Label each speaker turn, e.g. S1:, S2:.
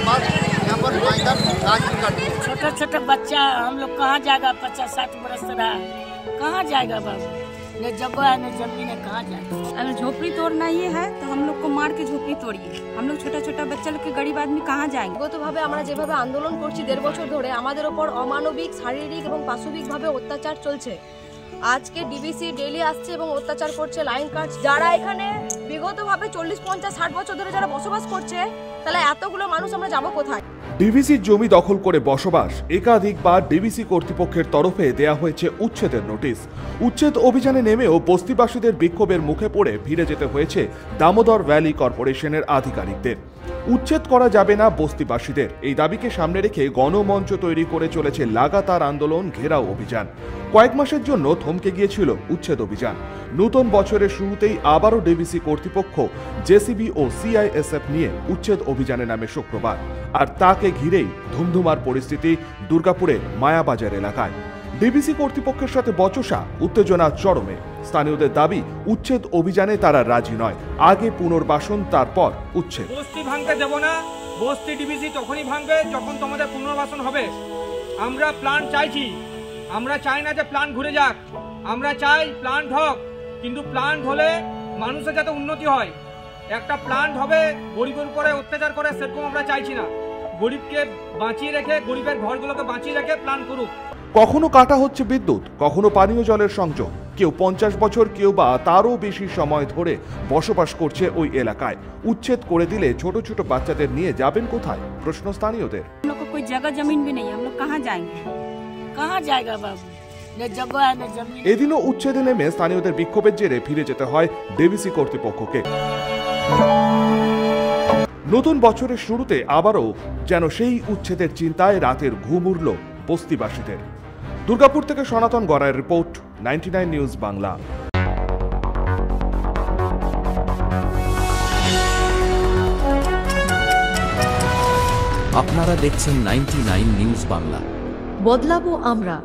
S1: बाद यहाँ पर नुमाइंदा राज भी करते हैं।
S2: छोटा छोटा बच्चा हम लोग कहाँ जाएगा, 50-60 बरस रहा है, कहाँ जाएगा बाबू, न जगह है न जमीन है, कहाँ जाएगा।
S3: अगर झोपड़ी तोड़ना ये है तो हम लोग को मार के झोपड़ी तोड़िए। हम लोग छोटा छोटा बच्चा लोग के गरीब आदमी कहाँ जाएंगे।
S4: গতভাবে আমরা যেভাবে আন্দোলন করছি 1.5 বছর ধরে আমাদের উপর অমানবিক শারীরিক এবং পাশবিকভাবে অত্যাচার চলছে। আজকে ডিবিসি ডেইলি আসছে এবং অত্যাচার করছে, লাইন কাটছে। যারা এখানে বিগতভাবে 40, 50, 60 বছর ধরে যারা বসবাস করছে, তাহলে এতগুলো মানুষ আমরা যাব কোথায়?
S5: ডিভিসির জমি দখল করে বসবাস, একাধিকবার ডিভিসি কর্তৃপক্ষের তরফে দেয়া হয়েছে উচ্ছেদের নোটিশ। উচ্ছেদ অভিযানে নেমেও বস্তিবাসীদের বিক্ষোভের মুখে পড়ে ফিরে যেতে হয়েছে দামোদর ভ্যালি কর্পোরেশনের আধিকারিকদের। উচ্ছেদ করা যাবে না বস্তিবাসীদের, এই দাবিকে সামনে রেখে গণমঞ্চ তৈরি করে চলেছে লাগাতার আন্দোলন, ঘেরাও অভিযান। কয়েক মাসের জন্য থমকে গিয়েছিল উচ্ছেদ অভিযান। নতুন বছরের শুরুতেই আবারও ডিভিসি কর্তৃপক্ষ জেসিবি ও সিআইএসএফ নিয়ে উচ্ছেদ অভিযানে নামে শুক্রবার। আর তাকে ঘিরেই ধুমধুমার পরিস্থিতি দুর্গাপুরের মায়াবাজার এলাকায়। ডিভিসি কর্তৃপক্ষের সাথে বচসা, উত্তেজনা চরমে। স্থানীয়দের দাবি, উচ্ছেদ অভিযানে তারা রাজি নয়, আগে পুনর্বাসন তারপর উচ্ছেদ।
S6: বস্তি ভাঙতে দেব না, বস্তি ডিভিসি তখনই ভাঙবে যখন তোমাদের পুনর্বাসন হবে। আমরা প্ল্যান চাইছি, আমরা চাই না যে প্ল্যান ঘুরে যাক, আমরা চাই প্ল্যান হোক, কিন্তু প্ল্যান হলে মানুষের যাতে উন্নতি হয়। একটা প্ল্যান হবে গরিবের উপরে অত্যাচার করে, সেরকম আমরা চাইছি না। গরিবকে বাঁচিয়ে রেখে, গরিবের ঘরগুলোকে বাঁচিয়ে রেখে প্ল্যান করুক।
S5: কখনো কাটা হচ্ছে বিদ্যুৎ, কখনো পানীয় জলের সংযোগ। কেউ 50 বছর, কেউ বা তারও বেশি সময় ধরে বসবাস করছে ওই এলাকায়। উচ্ছেদ করে দিলে ছোট ছোট বাচ্চাদের নিয়ে যাবেন কোথায়, প্রশ্ন স্থানীয়দের।
S3: हम लोग को कोई जगह जमीन भी नहीं है, हम लोग कहाँ जाएंगे।
S2: कहाँ जाएगा बाबू, न जगह है न जमीन।
S5: এদিনও উচ্ছেদে নেমে স্থানীয়দের বিক্ষোভের জেরে ফিরে যেতে হয় ডিভিসি কর্তৃপক্ষকে। নতুন বছরের শুরুতে আবারও যেন সেই উচ্ছেদের চিন্তায় রাতের ঘুম উড়ল বস্তিবাসীদের। দুর্গাপুর থেকে সনাতন গড়াইয়ের রিপোর্ট, 99 নিউজ বাংলা।
S7: আপনারা দেখছেন 99 নিউজ বাংলা।
S8: বদলাবো আমরা।